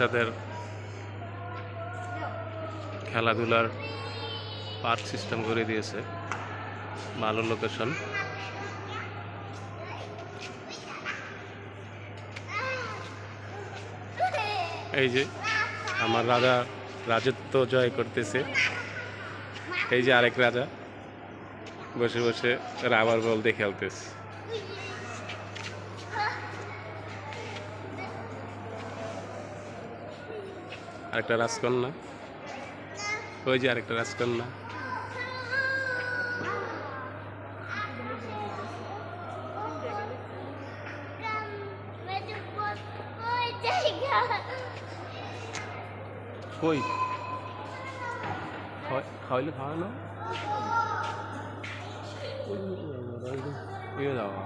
বাচ্চাদের খেলাধুলার park system করে দিয়েছে, ভালো লোকেশন। এই যে আমার রাজা রাজত্ব জয় করতেছে, এই যে আরেক রাজা বসে বসে রাবার বল দিয়ে খেলতেছে। আরেকটা রাজকন্যা, ওই যে আরেকটা রাজকন্যা। কই খাওয়াইলে খাওয়ানো যাওয়া